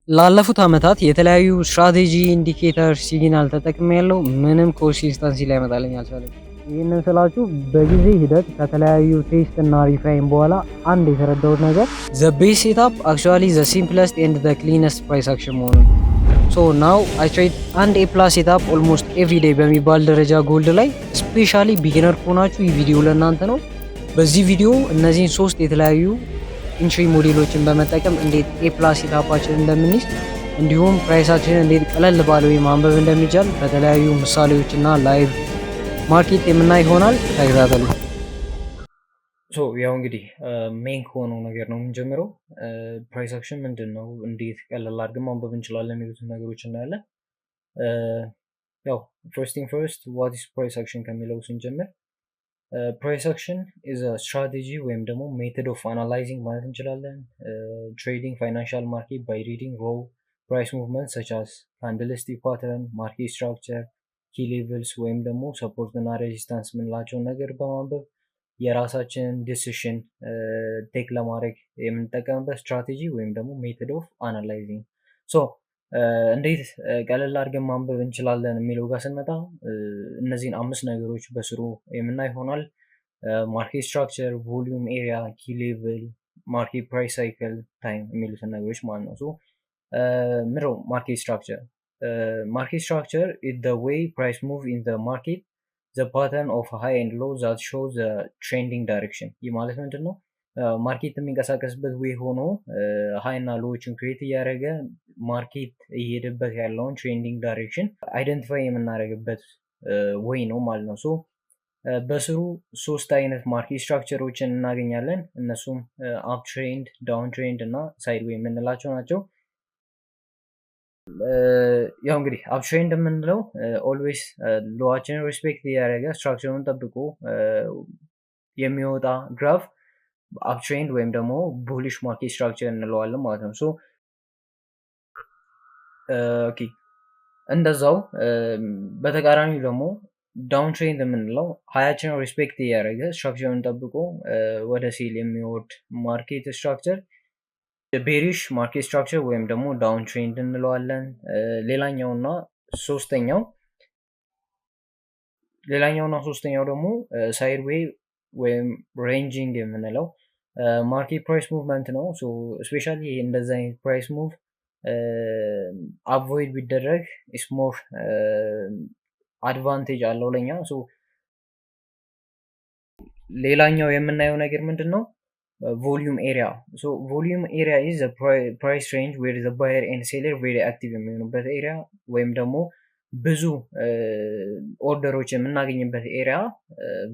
ላለፉት ዓመታት የተለያዩ ስትራቴጂ ኢንዲኬተር ሲግናል ተጠቅሜያለሁ። ምንም ኮንሲስተንሲ ሊያመጣልኝ አልቻለም። ይህንን ስላችሁ በጊዜ ሂደት ከተለያዩ ቴስት እና ሪፋይን በኋላ አንድ የተረዳሁት ነገር ዘ ቤስ ሴታፕ አክቹዋሊ ዘ ሲምፕለስት ኤንድ ዘ ክሊነስት ፕራይስ አክሽን መሆኑን። ሶ ናው አይ ትሬድ አንድ ኤ ፕላስ ሴታፕ ኦልሞስት ኤቭሪ ዴይ በሚባል ደረጃ ጎልድ ላይ። ስፔሻሊ ቢጊነር ከሆናችሁ ይህ ቪዲዮ ለእናንተ ነው። በዚህ ቪዲዮ እነዚህን ሶስት የተለያዩ ኢንትሪ ሞዴሎችን በመጠቀም እንዴት ኤ ፕላስ ሴታፓችንን እንደምንይዝ እንዲሁም ፕራይሳችንን እንዴት ቀለል ባለ ወይ ማንበብ እንደሚቻል በተለያዩ ምሳሌዎችና ላይቭ ማርኬት የምናይ ይሆናል። ተከታተሉ። ያው እንግዲህ ሜን ከሆነው ነገር ነው የምንጀምረው። ፕራይስ አክሽን ምንድን ነው፣ እንዴት ቀለል አድርገን ማንበብ እንችላለን የሚሉትን ነገሮች እናያለን። ያው ፈርስት ቲንግ ፈርስት ዋት ኢዝ ፕራይስ አክሽን ከሚለው ስንጀምር ፕራይስ አክሽን ኢዝ አ ስትራቴጂ ወይም ደግሞ ሜቶድ ኦፍ አናላይዚንግ ማለት እንችላለን። ትሬዲንግ ፋይናንሻል ማርኬት ባይ ሪዲንግ ሮው ፕራይስ ሙቭመንት ሰች አስ ካንድልስቲክ ፓተርን፣ ማርኬት ስትራክቸር፣ ኪ ሌቭልስ ወይም ደግሞ ሰፖርት እና ሬዚስታንስ የምንላቸውን ነገር በማንበብ የራሳችንን ዲሲሽን ቴክ ለማድረግ የምንጠቀምበት ስትራቴጂ ወይም ደግሞ ሜቶድ ኦፍ አናላይዚንግ። እንዴት ቀለል አድርገን ማንበብ እንችላለን የሚለው ጋር ስንመጣ እነዚህን 5 ነገሮች በስሩ የምናይ ይሆናል። ማርኬት ስትራክቸር፣ ቮሊዩም፣ ኤሪያ፣ ኪ ሌቭል፣ ማርኬት ፕራይስ ሳይክል፣ ታይም የሚሉትን ነገሮች ማለት ነው። ምንድነው ማርኬት ስትራክቸር? ማርኬት ስትራክቸር ኢዝ ዘ ዌይ ፕራይስ ሙቭ ኢን ዘ ማርኬት ዘ ፓተርን ኦፍ ሃይ ኤንድ ሎው ዛት ሾው ዘ ትሬንዲንግ ዳይሬክሽን። ይህ ማለት ምንድን ነው? ማርኬት የሚንቀሳቀስበት ዌይ ሆኖ ሃይ እና ሎዎችን ክሬት እያደረገ ማርኬት እየሄደበት ያለውን ትሬንዲንግ ዳይሬክሽን አይደንቲፋይ የምናደርግበት ዌይ ነው ማለት ነው። በስሩ 3 አይነት ማርኬት ስትራክቸሮችን እናገኛለን። እነሱም አፕ ትሬንድ፣ ዳውን ትሬንድ እና ሳይድ ዌይ የምንላቸው ናቸው። ያው እንግዲህ አፕ ትሬንድ የምንለው ኦልዌይስ ሎዋችንን ሪስፔክት እያደረገ ስትራክቸሩን ጠብቆ የሚወጣ ግራፍ አፕ ትሬንድ ወይም ደግሞ ቡሊሽ ማርኬት ስትራክቸር እንለዋለን ማለት ነው። ኦኬ እንደዛው በተቃራኒው ደግሞ ዳውን ትሬንድ የምንለው ሀያችንን ሪስፔክት እያደረገ ስትራክቸሩን ጠብቆ ወደ ሴል የሚወርድ ማርኬት ስትራክቸር ቤሪሽ ማርኬት ስትራክቸር ወይም ደግሞ ዳውን ትሬንድ እንለዋለን። ሌላኛውና ሶስተኛው ደግሞ ሳይድ ዌይ ወይም ሬንጂንግ የምንለው ማርኬት ፕራይስ ሙቭመንት ነው። ስፔሻሊ እንደዛ አይነት ፕራይስ ሙቭ አቮይድ ቢደረግ ኢስ ሞር አድቫንቴጅ አለው ለኛ። ሌላኛው የምናየው ነገር ምንድን ነው? ቮሊዩም ኤሪያ። ቮሊዩም ኤሪያ ኢዝ ዘ ፕራይስ ሬንጅ ዌር ዘ ባየር ኤንድ ሴለር ቬሪ አክቲቭ የሚሆኑበት ኤሪያ ወይም ደግሞ ብዙ ኦርደሮች የምናገኝበት ኤሪያ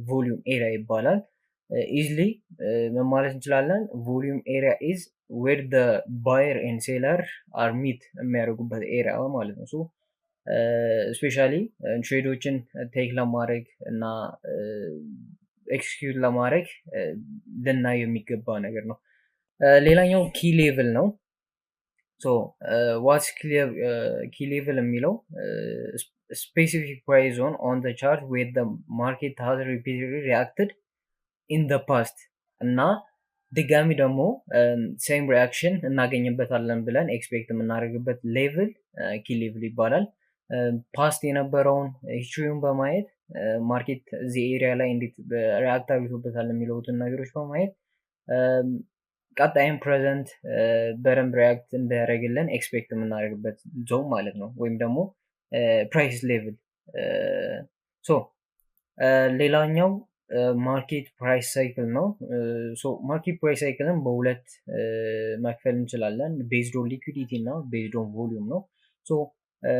ቮሊዩም ኤሪያ ይባላል። ኢዝሊ ምን ማለት እንችላለን? ቮሊዩም ኤሪያ ኢዝ ዌር ደ ባየር ኤንድ ሴለር አር ሚት የሚያደርጉበት ኤሪያ ማለት ነው። ስፔሻሊ ትሬዶችን ቴክ ለማድረግ እና ኤክስኪዩት ለማድረግ ልናየው የሚገባ ነገር ነው። ሌላኛው ኪ ሌቭል ነው። ዋትስ ኪ ሌቭል የሚለው ስፔሲፊክ ፕራይስ ዞን ኦን ዘ ቻርት ዌር ዘ ማርኬት ሃዝ ሪፒትድሊ ሪአክትድ ኢን ዘ ፓስት እና ድጋሚ ደግሞ ሴም ሪአክሽን እናገኝበታለን ብለን ኤክስፔክት የምናደርግበት ሌቭል ኪ ሌቭል ይባላል። ፓስት የነበረውን ሂስትሪውን በማየት ማርኬት እዚህ ኤሪያ ላይ እንዴት ሪአክት አድርጎበታል የሚለውትን ነገሮች በማየት ቀጣይም ፕሬዘንት በደንብ ሪአክት እንዳያደርግልን ኤክስፔክት የምናደርግበት ዞን ማለት ነው፣ ወይም ደግሞ ፕራይስ ሌቭል። ሌላኛው ማርኬት ፕራይስ ሳይክል ነው። ማርኬት ፕራይስ ሳይክልን በሁለት መክፈል እንችላለን፣ ቤዝድ ኦን ሊኩዊዲቲ እና ቤዝድ ኦን ቮሊዩም ነው።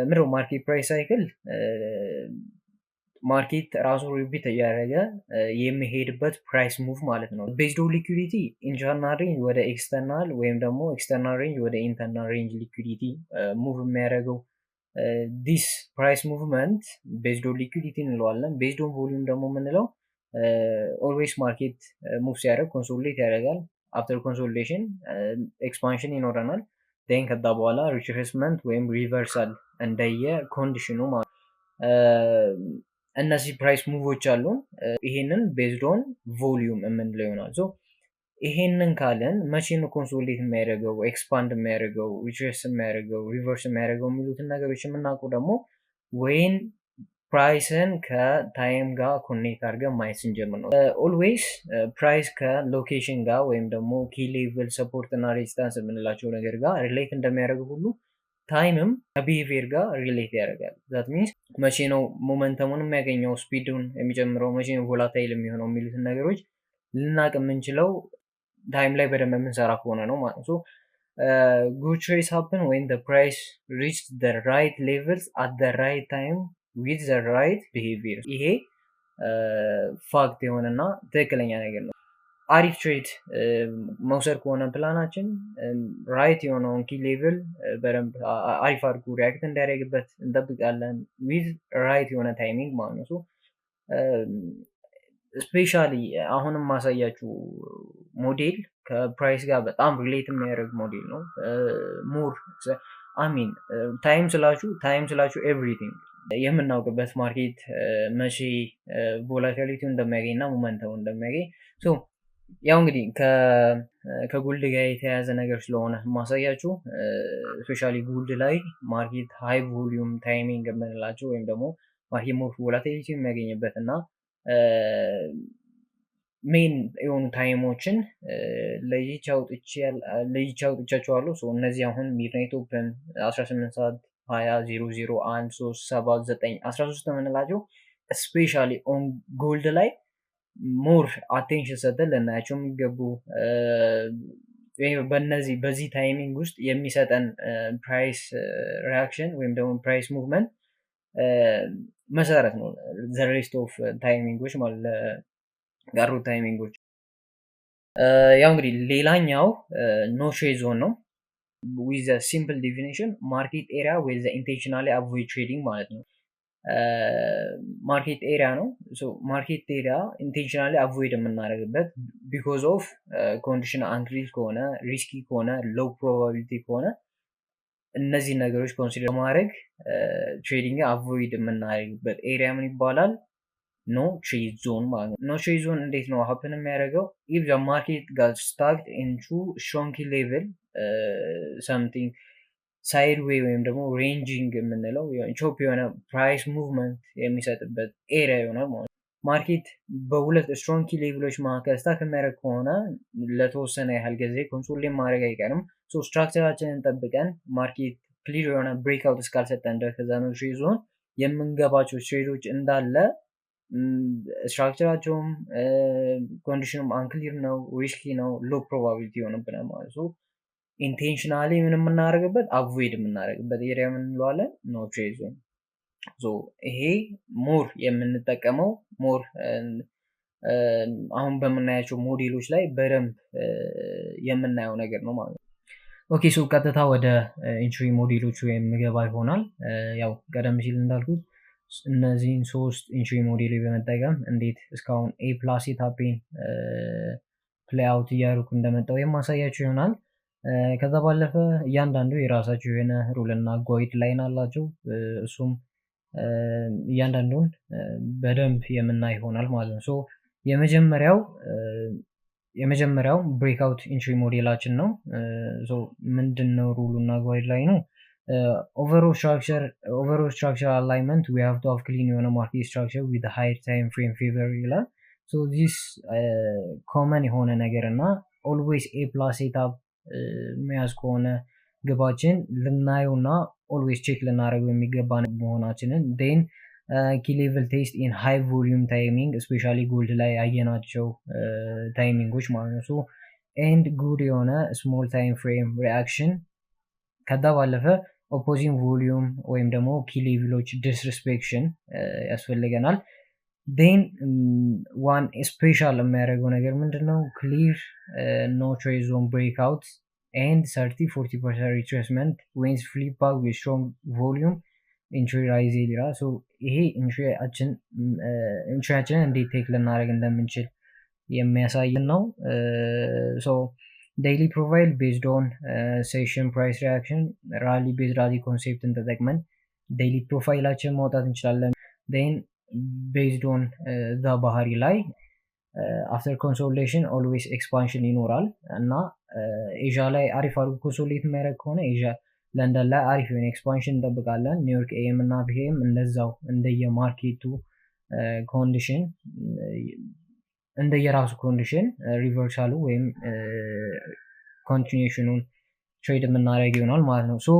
ምንድነው ማርኬት ፕራይስ ሳይክል? ማርኬት ራሱ ሪፒት እያደረገ የሚሄድበት ፕራይስ ሙቭ ማለት ነው። ቤዝድ ኦን ሊኩዊዲቲ ኢንተርናል ሬንጅ ወደ ኤክስተርናል ወይም ደግሞ ኤክስተርናል ሬንጅ ወደ ኢንተርናል ሬንጅ ሊኩዊዲቲ ሙቭ የሚያደርገው ዲስ ፕራይስ ሙቭመንት ቤዝድ ኦን ሊኩዊዲቲ እንለዋለን። ቤዝድ ኦን ቮሊዩም ደግሞ የምንለው ኦልዌይስ ማርኬት ሙቭ ሲያደርግ ኮንሶሊዴት ያደርጋል። አፍተር ኮንሶሊዴሽን ኤክስፓንሽን ይኖረናል። ን ከዛ በኋላ ሪትሬስመንት ወይም ሪቨርሳል እንደየ ኮንዲሽኑ ማለት እነዚህ ፕራይስ ሙቮች አሉን። ይሄንን ቤዝድ ኦን ቮሊዩም የምንለው ይሆናል። ይሄንን ካለን መቼ ነው ኮንሶሊዴት የሚያደርገው፣ ኤክስፓንድ የሚያደርገው፣ ሪትሬስ የሚያደርገው፣ ሪቨርስ የሚያደርገው የሚሉትን ነገሮች የምናውቀው ደግሞ ወይን ፕራይስን ከታይም ጋር ኮኔክት አድርገን ማየት ስንጀምር ነው። ኦልዌይስ ፕራይስ ከሎኬሽን ጋር ወይም ደግሞ ኪ ሌቭል ሰፖርት እና ሬዚስታንስ የምንላቸው ነገር ጋር ሪሌት እንደሚያደርግ ሁሉ ታይምም ከቢሄቪየር ጋር ሪሌት ያደርጋል። ዛት ሚንስ መቼ ነው ሞመንተሙን የሚያገኘው፣ ስፒዱን የሚጨምረው፣ መቼ ነው ቮላታይል የሚሆነው የሚሉትን ነገሮች ልናቅ የምንችለው ታይም ላይ በደንብ የምንሰራ ከሆነ ነው ማለት ነው። ጉድ ትሬድስ ሃፕን ወይም the price reached the right levels at the right time with the right behavior። ይሄ ፋክት የሆነና ትክክለኛ ነገር ነው። አሪፍ ትሬድ መውሰድ ከሆነ ፕላናችን ራይት የሆነውን ኪ ሌቭል በደንብ አሪፍ አድርጎ ሪያክት እንዲያደርግበት እንጠብቃለን ዊዝ ራይት የሆነ ታይሚንግ ማለት ነው። ስፔሻሊ አሁንም ማሳያችሁ ሞዴል ከፕራይስ ጋር በጣም ሪሌት የሚያደርግ ሞዴል ነው። ሞር አሚን ታይም ስላችሁ ኤቭሪቲንግ የምናውቅበት ማርኬት መቼ ቮላቲሊቲ እንደሚያገኝ እና ሞመንተሙ እንደሚያገኝ ያው እንግዲህ ከጉልድ ጋር የተያያዘ ነገር ስለሆነ ማሳያችሁ ስፔሻሊ ጉልድ ላይ ማርኬት ሃይ ቮሊዩም ታይሚንግ የምንላቸው ወይም ደግሞ ማርኬት ሞር ቮላቲሊቲ የሚያገኝበት እና ሜን የሆኑ ታይሞችን ለይቼ አውጥቻቸዋለሁ። እነዚህ አሁን ሚድናይት ኦፕን 18 ሰዓት 20 00 1 3 7 9 13 የምንላቸው ስፔሻሊ ኦን ጎልድ ላይ ሞር አቴንሽን ሰጠን ልናያቸው የሚገቡ በዚህ ታይሚንግ ውስጥ የሚሰጠን ፕራይስ ሪያክሽን ወይም ደግሞ ፕራይስ ሙቭመንት መሰረት ነው ዘ ሬስት ኦፍ ታይሚንጎች ማለት ለጋሩ ታይሚንጎች። ያው እንግዲህ ሌላኛው ኖ ሼድ ዞን ነው። ዊዝ ሲምፕል ዲፊኒሽን ማርኬት ኤሪያ ዊዝ ኢንቴንሽናሊ አቮይድ ትሬዲንግ ማለት ነው። ማርኬት ኤሪያ ነው። ማርኬት ኤሪያ ኢንቴንሽናሊ አቮይድ የምናደርግበት ቢኮዝ ኦፍ ኮንዲሽን አንክሪዝ ከሆነ ሪስኪ ከሆነ ሎው ፕሮባቢሊቲ ከሆነ እነዚህ ነገሮች ኮንሲደር ማድረግ ትሬዲንግ አቮይድ የምናደርግበት ኤሪያ ምን ይባላል? ኖ ትሬድ ዞን ማለት ነው። ኖ ትሬድ ዞን እንዴት ነው ሀፕን የሚያደርገው? ኢፍ ዘ ማርኬት ጋት ስታክድ ኢንቱ ሾንኪ ሌቭል ሰምቲንግ ሳይድ ዌይ ወይም ደግሞ ሬንጂንግ የምንለው ቾፕ የሆነ ፕራይስ ሙቭመንት የሚሰጥበት ኤሪያ ይሆናል ማለት ነው። ማርኬት በሁለት ስትሮንግ ኪ ሌቭሎች መካከል ስታክ የሚያደርግ ከሆነ ለተወሰነ ያህል ጊዜ ኮንሶሊዴት ማድረግ አይቀርም። ስትራክቸራችንን ጠብቀን ማርኬት ክሊር የሆነ ብሬክአውት እስካልሰጠን ድረስ ከዛ ነው ትሬድ ዞን የምንገባቸው ትሬዶች እንዳለ ስትራክቸራቸውም ኮንዲሽኑም አንክሊር ነው፣ ሪስኪ ነው፣ ሎ ፕሮባቢሊቲ የሆነብናል ማለት ነው። ኢንቴንሽናሊ ምን የምናደርግበት አቮይድ የምናደርግበት ኤሪያ ምን እንለዋለን? ኖ ትሬድ ዞን። ይሄ ሞር የምንጠቀመው ሞር አሁን በምናያቸው ሞዴሎች ላይ በደንብ የምናየው ነገር ነው ማለት ነው። ኦኬ ቀጥታ ወደ ኢንትሪ ሞዴሎቹ የምገባ ይሆናል። ያው ቀደም ሲል እንዳልኩት እነዚህን 3 ኢንትሪ ሞዴል በመጠቀም እንዴት እስካሁን ኤ ፕላስ ሴታፔን ፕሌይ አውት እያደረኩ እንደመጣው የማሳያቸው ይሆናል። ከዛ ባለፈ እያንዳንዱ የራሳቸው የሆነ ሩል እና ጋይድ ላይን አላቸው። እሱም እያንዳንዱን በደንብ የምናይ ይሆናል ማለት ነው። የመጀመሪያው ብሬክአውት ኢንትሪ ሞዴላችን ነው። ምንድነው ሩሉ እና ጋይድ ላይኑ? overall structure alignment we have to have clean የሆነ ማርኬት structure with a high time frame favor ይላል። this common የሆነ ነገር እና always a plus setup መያዝ ከሆነ ግባችን ልናየው እና always ቼክ ልናደርገው የሚገባ መሆናችንን then key level test in high volume timing especially gold ላይ ያየናቸው ታይሚንጎች ማለት ነው። and good የሆነ small time frame reaction ከዛ ባለፈ ኦፖዚንግ ቮሊዩም ወይም ደግሞ ኪ ሌቭሎች ዲስሪስፔክሽን ያስፈልገናል። ዴን ዋን ስፔሻል የሚያደርገው ነገር ምንድነው? ክሊር ኖ ትሬድ ዞን ብሬክአውት ኤንድ 30-40% ሪትሬስመንት ዌንስ ፍሊፕ ባክ ዊዝ ስትሮንግ ቮሊዩም ኢንትሪ ራይዝ ይላል። ይሄ ኢንትሪያችንን እንዴት ቴክ ልናደርግ እንደምንችል የሚያሳየን ነው። ዴይሊ ፕሮፋይል ቤዝድ ኦን ሴሽን ፕራይስ ሪያክሽን ራሊ ቤዝድ ራሊ ኮንሴፕትን ተጠቅመን ዴይሊ ፕሮፋይላችን ማውጣት እንችላለን። ን ቤዝድ ኦን እዛ ባህሪ ላይ አፍተር ኮንሶሊዴሽን ኦልዌይስ ኤክስፓንሽን ይኖራል እና ኤዥያ ላይ አሪፍ አድርጎ ኮንሶሊዴት የሚያደርግ ከሆነ ኤዥያ ለንደን ላይ አሪፍ የሆነ ኤክስፓንሽን እንጠብቃለን። ኒውዮርክ ኤም እና ፒኤም እንደዛው እንደየማርኬቱ ኮንዲሽን እንደየራሱ ኮንዲሽን ሪቨርሳሉ ወይም ኮንቲኒዌሽኑን ትሬድ የምናደርግ ይሆናል ማለት ነው። ሶ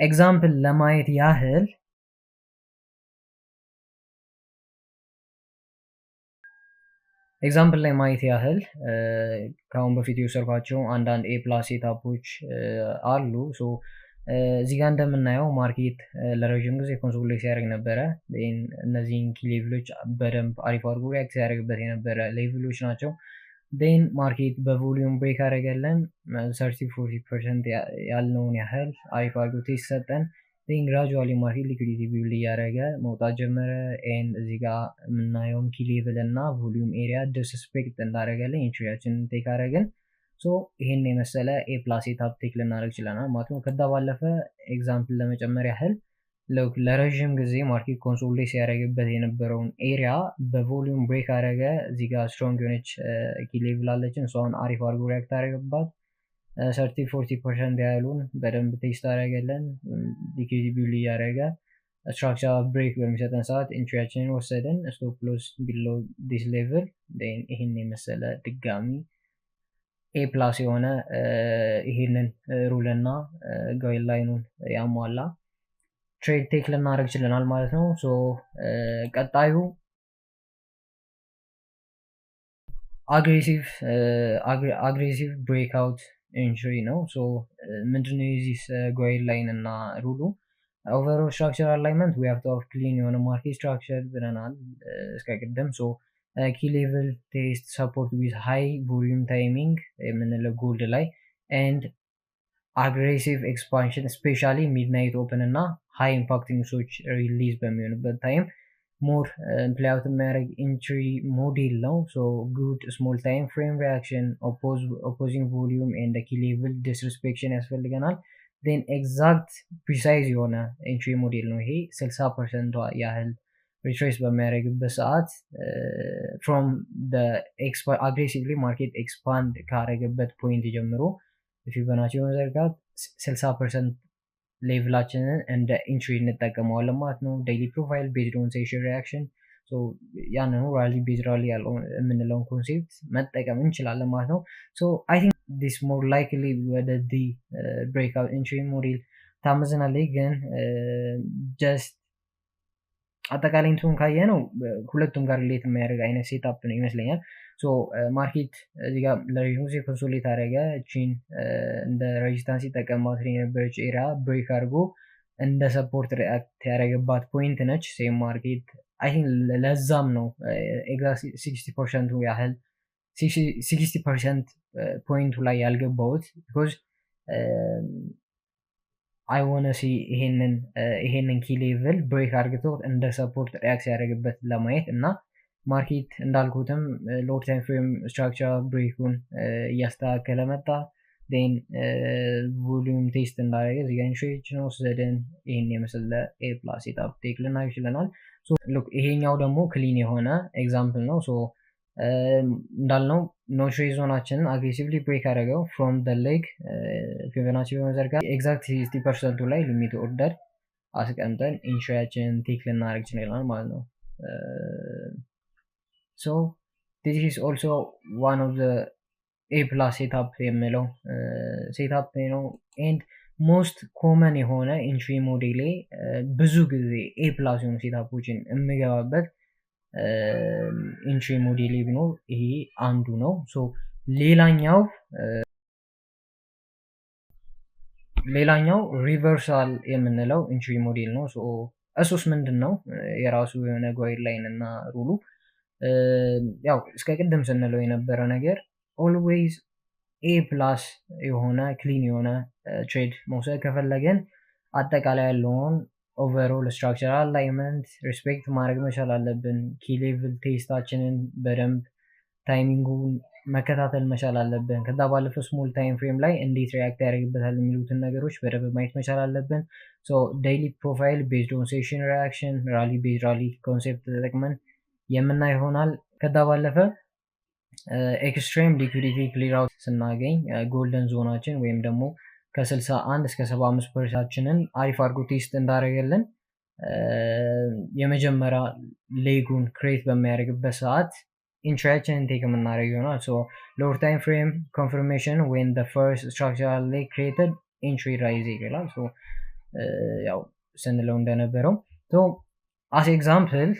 ኤግዛምፕል ለማየት ያህል ኤግዛምፕል ላይ ማየት ያህል ከአሁን በፊት የወሰድኳቸው አንዳንድ ኤ ፕላስ ሴታፖች አሉ። እዚህ ጋር እንደምናየው ማርኬት ለረዥም ጊዜ ኮንሶሊዴት ሲያደርግ ነበረ። እነዚህን ኪ ሌቭሎች በደንብ አሪፍ አድርጎ ሪያክት ሲያደርግበት የነበረ ሌቭሎች ናቸው። ን ማርኬት በቮሊዩም ብሬክ አደረገለን 30-40% ያልነውን ያህል አሪፍ አድርጎ ቴስት ሰጠን። ግራጁዋሊ ማርኬት ሊኩዲቲ ቢልድ እያደረገ መውጣት ጀመረ። እዚህ ጋር የምናየውም ኪ ሌቭል እና ቮሊዩም ኤሪያ ዲስስፔክት እንዳደረገልን ኢንትሪያችንን ቴክ አደረግን። ይህን የመሰለ ኤ ፕላስ ሴታፕ ቴክ ልናደርግ ችለናል ማለት ነው። ከዛ ባለፈ ኤግዛምፕል ለመጨመር ያህል ለረዥም ጊዜ ማርኬት ኮንሶሊዴት ሲያደርግበት የነበረውን ኤሪያ በቮሊዩም ብሬክ አደረገ። እዚህ ጋር ስትሮንግ የሆነች ኪ ሌቭል አለችን። እሷን አሪፍ አድርጎ ሪያክት አደረገባት። 30-40% ያህሉን በደንብ ቴስት አደረገለን። ሊኩዊዲቲ ቢልድ እያደረገ ስትራክቸር ብሬክ በሚሰጠን ሰዓት ኢንትሪያችንን ወሰድን። ስቶፕ ሎስ ቢሎ ዲስ ሌቭል። ይህን የመሰለ ድጋሚ ኤ ፕላስ የሆነ ይህንን ሩል እና ጋይድ ላይኑን ያሟላ ትሬድ ቴክ ልናደርግ ችለናል ማለት ነው። ቀጣዩ አግሬሲቭ ብሬክአውት ኢንትሪ ነው። ምንድነው የዚህ ጋይድ ላይን እና ሩሉ? ኦቨርኦል ስትራክቸር አላይመንት ዊ ሃቭ ቱ ሃቭ ክሊን የሆነ ማርኬት ስትራክቸር ብለናል እስከ ቅድም። ኪ ሌቭል ቴስት ሰፖርት ዊዝ ሃይ ቮሊዩም ታይሚንግ የምንለው ጎልድ ላይ ኤንድ አግሬሲቭ ኤክስፓንሽን ስፔሻሊ ሚድናይት ኦፕን እና ሃይ ኢምፓክት ኒውሶች ሪሊዝ በሚሆንበት ታይም ሞር ፕሌይ አውት የሚያደርግ ኢንትሪ ሞዴል ነው። ጉድ ስሞል ታይም ፍሬም ሪያክሽን ኦፖዚንግ ቮሊዩም ኤንድ ኪ ሌቭል ዲስሪስፔክሽን ያስፈልገናል። ን ኤግዛክት ፕሪሳይዝ የሆነ ኢንትሪ ሞዴል ነው ይሄ። 60% ያህል ሪትሬስ በሚያደርግበት ሰዓት ፍሮም አግሬሲቭሊ ማርኬት ኤክስፓንድ ካደረገበት ፖይንት ጀምሮ ፊቦናቺ በመዘርጋት 60% ሌቭላችንን እንደ ኢንትሪ እንጠቀመዋለን ማለት ነው። ዴይሊ ፕሮፋይል ቤዝድ ኦን ሴሽን ሪያክሽን ያንኑ ራሊ ቤዝ ራሊ ያለው የምንለውን ኮንሴፕት መጠቀም እንችላለን ማለት ነው። አይ ቲንክ ዲስ ሞር ላይክሊ ወደ ዲ ብሬክአውት ኢንትሪ ሞዴል ታመዝናለች። ግን ጀስት አጠቃላይ እንትኑን ካየ ነው ሁለቱም ጋር ሪሌት የሚያደርግ አይነት ሴታፕ ነው ይመስለኛል። ማርኬት እዚህ ጋር ለረዥም ጊዜ ኮንሶሊዴት አደረገ። ቺን እንደ ሬዚስታንስ ይጠቀምባት የነበረች ኤሪያ ብሬክ አድርጎ እንደ ሰፖርት ሪአክት ያደረገባት ፖይንት ነች። ሴም ማርኬት አይ ቲንክ ለዛም ነው ኤግዛክት 60% ያህል 60% ፖይንቱ ላይ ያልገባሁት ቢኮዝ አይ ዋና ሲ ይሄንን ኪ ሌቭል ብሬክ አድርግቶ እንደ ሰፖርት ሪአክት ያደረግበት ለማየት እና ማርኬት እንዳልኩትም ሎው ታይም ፍሬም ስትራክቸር ብሬኩን እያስተካከለ መጣ። ን ቮሊዩም ቴስት እንዳደረገ እዚጋ ኢንትሪዎችን ወሰድን። ይህን የመሰለ ኤ ፕላስ ሴታፕ ቴክ ልናደርግ ችለናል። ይሄኛው ደግሞ ክሊን የሆነ ኤግዛምፕል ነው። እንዳልነው ኖ ትሬድ ዞናችንን አግሬሲቭሊ ብሬክ አደረገው ፍሮም ደ ሌግ ፊቦናቺ በመዘርጋት ኤግዛክት 60% ላይ ሊሚት ኦርደር አስቀምጠን ኢንትሪያችንን ቴክ ልናደርግ ችለናል ማለት ነው። this is also one of the A plus setup የምለው ሴታፕ ነው። ኤንድ ሞስት ኮመን የሆነ ኢንትሪ ሞዴሌ ብዙ ጊዜ ኤ ፕላስ የሆኑ ሴታፖችን የምገባበት ኢንትሪ ሞዴሌ ቢኖር ይሄ አንዱ ነው። ሌላኛው ሪቨርሳል የምንለው ኢንትሪ ሞዴል ነው። እሱስ ምንድን ነው? የራሱ የሆነ ጋይድ ላይን እና ሩሉ ያው እስከ ቅድም ስንለው የነበረ ነገር ኦልዌይዝ ኤ ፕላስ የሆነ ክሊን የሆነ ትሬድ መውሰድ ከፈለገን አጠቃላይ ያለውን ኦቨርኦል ስትራክቸራል አላይመንት ሪስፔክት ማድረግ መቻል አለብን። ኪ ሌቭል ቴስታችንን በደንብ ታይሚንጉን መከታተል መቻል አለብን። ከዛ ባለፈ ስሞል ታይም ፍሬም ላይ እንዴት ሪያክት ያደርግበታል የሚሉትን ነገሮች በደንብ ማየት መቻል አለብን። ዴይሊ ፕሮፋይል ቤዝድ ኦን ሴሽን ሪያክሽን ራሊ ቤዝ ራሊ ኮንሴፕት ተጠቅመን የምናይ ይሆናል። ከዛ ባለፈ ኤክስትሪም ሊኩዊዲቲ ክሊር አውት ስናገኝ ጎልደን ዞናችን ወይም ደግሞ ከ61 እስከ 75%ችንን አሪፍ አድርጎ ቴስት እንዳደረገልን የመጀመሪያ ሌጉን ክሬት በሚያደርግበት ሰዓት ኢንትሪያችንን ቴክ የምናደርግ ይሆናል። ሶ ሎወር ታይም ፍሬም ኮንፈርሜሽን ዌን ዘ ፈርስት ስትራክቸራል ሌግ ክሬትድ ኢንትሪ ራይዝ ይላል። ሶ ያው ስንለው እንደነበረው አስ ኤግዛምፕል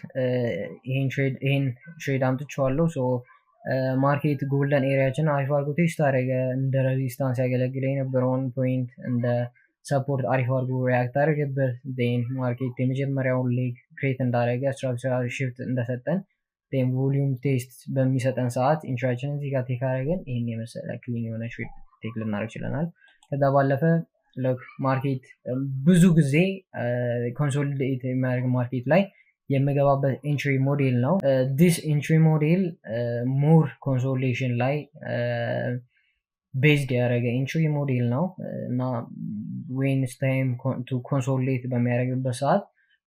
ይሄን ትሬድ አምጥቼዋለሁ። ሶ ማርኬት ጎልደን ኤሪያችን አሪፍ አድርጎ ቴስት አደረገ። እንደ ሬዚስታንስ ያገለግለ የነበረውን ፖይንት እንደ ሰፖርት አሪፍ አድርጎ ሪያክት አደረገበት። ዜን ማርኬት የመጀመሪያውን ሌግ ክሬት እንዳደረገ ስትራክቸራል ሽፍት እንደሰጠን ዜን ቮሊዩም ቴስት በሚሰጠን ሰዓት ኢንትራችንን እዚህ ጋር ቴክ አደረገን። ይህን የመሰለ ክሊን የሆነ ትሬድ ቴክ ልናደርግ ችለናል። ከዛ ባለፈ ማርኬት ብዙ ጊዜ ኮንሶሊዴት የሚያደርግ ማርኬት ላይ የምገባበት ኢንትሪ ሞዴል ነው። ዲስ ኢንትሪ ሞዴል ሞር ኮንሶሌሽን ላይ ቤዝድ ያደረገ ኢንትሪ ሞዴል ነው እና ዌንስ ታይም ቱ ኮንሶሌት በሚያደርግበት ሰዓት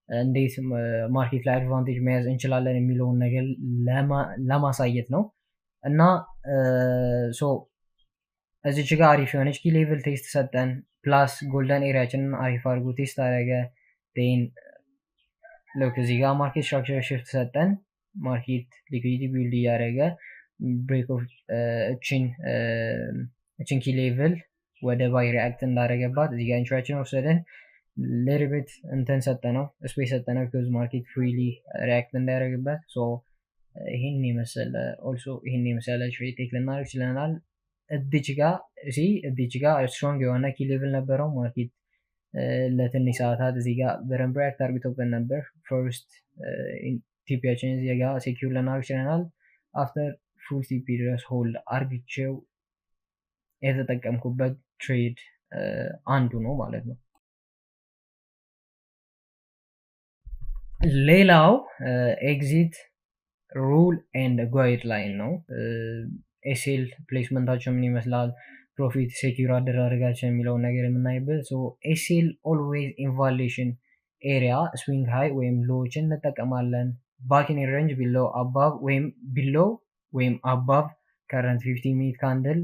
እንዴት ማርኬት ላይ አድቫንቴጅ መያዝ እንችላለን የሚለውን ነገር ለማሳየት ነው እና ሶ እዚች ጋር አሪፍ የሆነች ኪ ሌቭል ቴስት ሰጠን። ፕላስ ጎልደን ኤሪያችንን አሪፍ አድርጎ ቴስት አደረገ። ን ሎክ እዚህ ጋር ማርኬት ስትራክቸር ሽፍት ሰጠን። ማርኬት ሊኩዊዲቲ ቢልድ እያደረገ ብሬክ ኦፍ እችን ኪ ሌቭል ወደ ባይ ሪያክት እንዳደረገባት እዚህ ጋር ኢንትራችን ወሰደን። ሌሪቤት እንትን ሰጠነው ስፔስ ሰጠነው ቢኮዝ ማርኬት ፍሪሊ ሪያክት እንዳያደረግበት። ይህን የመሰለ ኦልሶ ይህን የመሰለ ትሬድ ቴክ ልናደርግ ችለናል። እዚች ጋር ስትሮንግ የሆነ ኪ ሌቭል ነበረው። ማርኬት ለትንሽ ሰዓታት እዚህ ጋር በደንብ ሪያክት አርግቶበት ነበር። ፈርስት ቲፒያችን እዚህ ጋር ሴኪዩር ልናደርግ ችለናል። አፍተር ፉል ቲፒ ድረስ ሆልድ አርግቼው የተጠቀምኩበት ትሬድ አንዱ ነው ማለት ነው። ሌላው ኤግዚት ሩል ኤንድ ጋይድ ላይን ነው። ኤስኤል ፕሌስመንታቸው ምን ይመስላል፣ ፕሮፊት ሴኪዩር አደራረጋቸው የሚለውን ነገር የምናይበት። ኤስኤል ኦልዌይዝ ኢንቫሌሽን ኤሪያ ስዊንግ ሃይ ወይም ሎዎችን እንጠቀማለን። ባኪን ሬንጅ ቢሎ አባቭ ወይም አባቭ ከረንት 50 ሚኒት ካንድል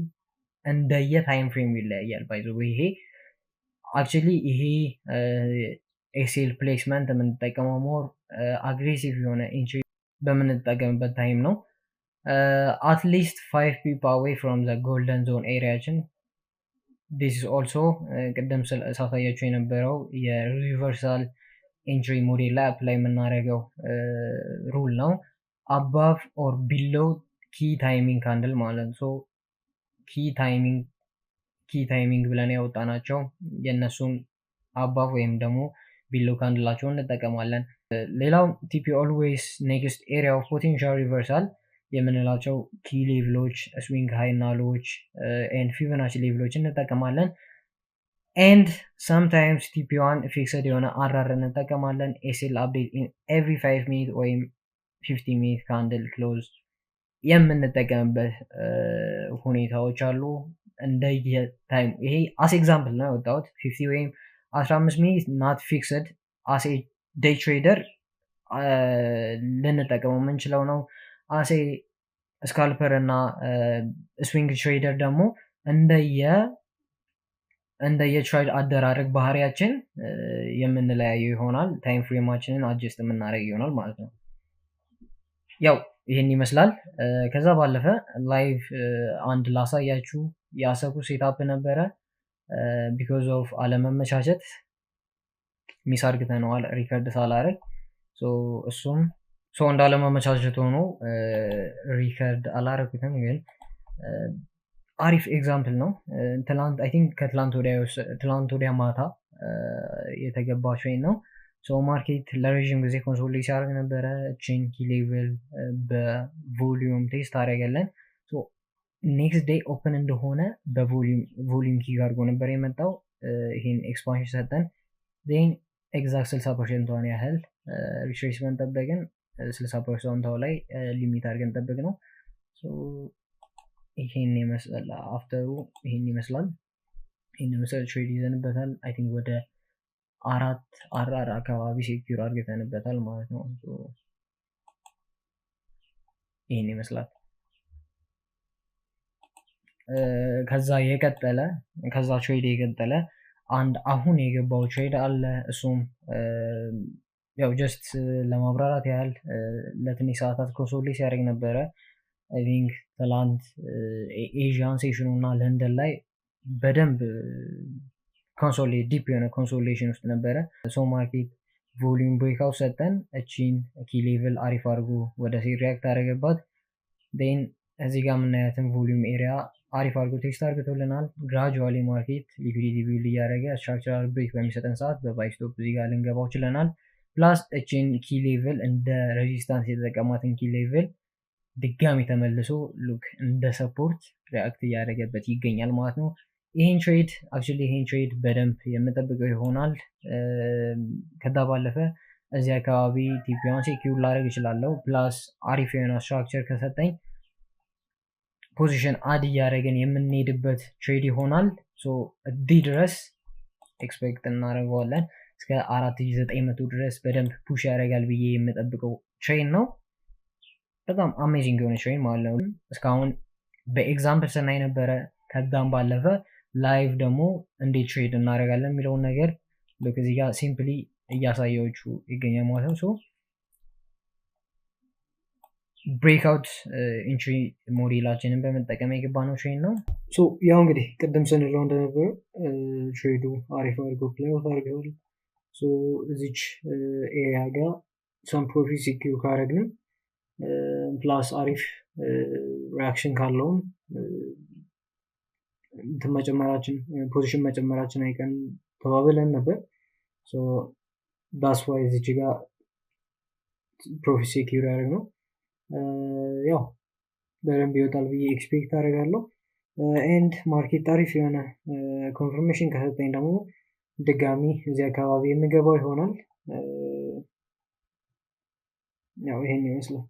እንደየ ታይም ፍሬም ይለያያል። ባይዞ ይሄ አክቹሊ ይሄ ኤስኤል ፕሌስመንት የምንጠቀመው ሞር አግሬሲቭ የሆነ ኢንትሪ በምንጠቀምበት ታይም ነው። አትሊስት 5 ፒፕ አዌይ ፍሮም ዘ ጎልደን ዞን ኤሪያችን። ዲስ ኢዝ ኦልሶ ቅድም ሳሳያቸው የነበረው የሪቨርሳል ኢንትሪ ሞዴል ላይ አፕላይ የምናደርገው ሩል ነው። አባቭ ኦር ቢሎ ኪ ታይሚንግ ካንድል ማለት ነው። ኪ ታይሚንግ ብለን ያወጣናቸው የእነሱን አባቭ ወይም ደግሞ ቢሎ ካንድላቸውን እንጠቀማለን። ሌላው ቲፒ ኦልዌይስ ኔክስት ኤሪያ ኦፍ ፖቴንሻል ሪቨርሳል የምንላቸው ኪ ሌቭሎች ስዊንግ ሃይ እና ሎዎች ኤንድ ፊቦናቺ ሌቭሎች እንጠቀማለን። ኤንድ ሰምታይምስ ቲፒዋን ፊክስድ የሆነ አራር እንጠቀማለን። ኤስኤል አፕዴት ኢን ኤቭሪ 5 ሚኒት ወይም 50 ሚኒት ካንድል ክሎዝ የምንጠቀምበት ሁኔታዎች አሉ። እንደየታይም ይሄ አስ ኤግዛምፕል ነው ያወጣሁት። 50 ወይም 15 ሚኒት ናት ፊክስድ አስ ዴይ ትሬደር ልንጠቀመው የምንችለው ነው። አሴ ስካልፐር እና ስዊንግ ትሬደር ደግሞ እንደየ ትሬድ አደራረግ ባህሪያችን የምንለያየው ይሆናል። ታይም ፍሬማችንን አጀስት የምናደርግ ይሆናል ማለት ነው። ያው ይህን ይመስላል። ከዛ ባለፈ ላይቭ አንድ ላሳያችሁ ያሰኩ ሴታፕ ነበረ። ቢኮዝ ኦፍ አለመመቻቸት ሚስ አርግተነዋል ሪከርድ ሳላረግ። እሱም እንዳለመመቻቸት ሆኖ ሪከርድ አላረኩትም፣ ግን አሪፍ ኤግዛምፕል ነው። አይ ቲንክ ከትላንት ወዲያ ማታ የተገባ ትሬን ነው። ማርኬት ለረዥም ጊዜ ኮንሶሊዴት ሲያደርግ ነበረ። ቼን ኪ ሌቭል በቮሊዩም ቴስት አደረገለን። ኔክስት ዴይ ኦፕን እንደሆነ በቮሊዩም ኪክ አድርጎ ነበር የመጣው። ይህን ኤክስፓንሽን ሰጠን። ዜን ኤግዛክት 60% ያህል ሪትሬስመንት ጠበቅን። 60% ላይ ሊሚት አድርገን ጠበቅ ነው። ይሄን ይመስላል። አፍተሩ ይሄን ይመስላል። ይሄን መሰል ትሬድ ይዘንበታል። አይ ቲንክ ወደ አራት አካባቢ ሴኪዩር አድርገንበታል ማለት ነው። ይሄን ይመስላል። ከዛ ትሬድ የቀጠለ አንድ አሁን የገባው ትሬድ አለ። እሱም ያው ጀስት ለማብራራት ያህል ለትንሽ ሰዓታት ኮንሶሌት ሲያደርግ ነበረ። አይ ቲንክ ትላንት ኤዥያን ሴሽኑ እና ለንደን ላይ በደንብ ዲፕ የሆነ ኮንሶሌሽን ውስጥ ነበረ። ሶ ማርኬት ቮሊዩም ብሬክአውት ሰጠን። እቺን ኪ ሌቭል አሪፍ አድርጎ ወደ ሴል ሪያክት አደረገባት። ን እዚህ ጋር የምናያትን ቮሊዩም ኤሪያ አሪፍ አድርጎ ቴስት አድርገቶልናል። ግራጁዋሊ ማርኬት ሊኩዲቲ ቢልድ እያደረገ ስትራክቸራል ብሬክ በሚሰጠን ሰዓት በባይ ስቶፕ እዚህ ጋር ልንገባው ችለናል። ፕላስ እችን ኪ ሌቭል እንደ ሬዚስታንስ የተጠቀማትን ኪ ሌቭል ድጋሚ ተመልሶ ሉክ እንደ ሰፖርት ሪያክት እያደረገበት ይገኛል ማለት ነው። ይህን ትሬድ በደንብ የምጠብቀው ይሆናል። ከዛ ባለፈ እዚህ አካባቢ ቲፒዋን ሴኪዩር ላደርግ እችላለሁ። ፕላስ አሪፍ የሆነ ስትራክቸር ከሰጠኝ ፖዚሽን አድ እያደረግን የምንሄድበት ትሬድ ይሆናል። እዚህ ድረስ ኤክስፔክት እናደርገዋለን። እስከ 4900 ድረስ በደንብ ፑሽ ያደርጋል ብዬ የምጠብቀው ትሬድ ነው። በጣም አሜዚንግ የሆነ ትሬድ ማለት ነው። እስካሁን በኤግዛምፕል ስናይ ነበረ። ከዛም ባለፈ ላይቭ ደግሞ እንዴት ትሬድ እናደርጋለን የሚለውን ነገር እዚህ ጋር ሲምፕሊ እያሳየዎቹ ይገኛል ማለት ነው። ብሬክአውት ኢንትሪ ሞዴላችንን በመጠቀም የገባ ነው ትሬድ ነው። ያው እንግዲህ ቅድም ስንለው እንደነበረ ትሬዱ አሪፍ አድርጎ ፕሌይአውት አድርገዋል። እዚች ኤሪያ ጋር ሰም ፕሮፊት ሲኪዩር ካደረግንም ፕላስ አሪፍ ሪያክሽን ካለውም ፖዚሽን መጨመራችን አይቀን ተባብለን ነበር። ዳስ ዋይ እዚች ጋር ፕሮፊት ሴኪዩር ያደርግ ነው። ያው በደንብ ይወጣል ብዬ ኤክስፔክት አደርጋለሁ። ኤንድ ማርኬት አሪፍ የሆነ ኮንፈርሜሽን ከሰጠኝ ደግሞ ድጋሚ እዚህ አካባቢ የሚገባው ይሆናል። ያው ይሄን ይመስላል።